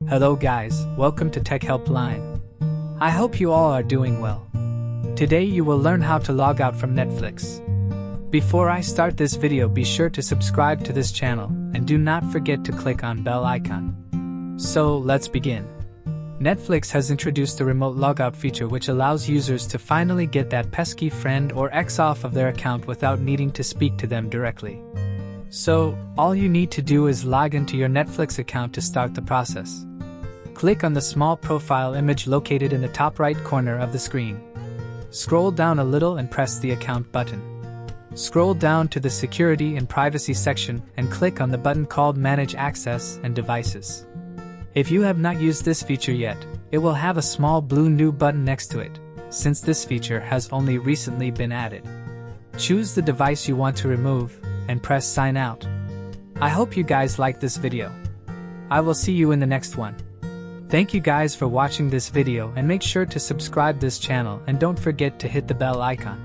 Hello guys, welcome to Tech Helpline. I hope you all are doing well. Today you will learn how to log out from Netflix. Before I start this video, be sure to subscribe to this channel and do not forget to click on bell icon. So let's begin. Netflix has introduced the remote logout feature, which allows users to finally get that pesky friend or ex off of their account without needing to speak to them directly. So, all you need to do is log into your Netflix account to start the process. Click on the small profile image located in the top right corner of the screen. Scroll down a little and press the account button. Scroll down to the security and privacy section and click on the button called Manage Access and Devices. If you have not used this feature yet, it will have a small blue new button next to it, since this feature has only recently been added. Choose the device you want to remove and press Sign Out. I hope you guys liked this video. I will see you in the next one. Thank you guys for watching this video, and make sure to subscribe this channel and don't forget to hit the bell icon.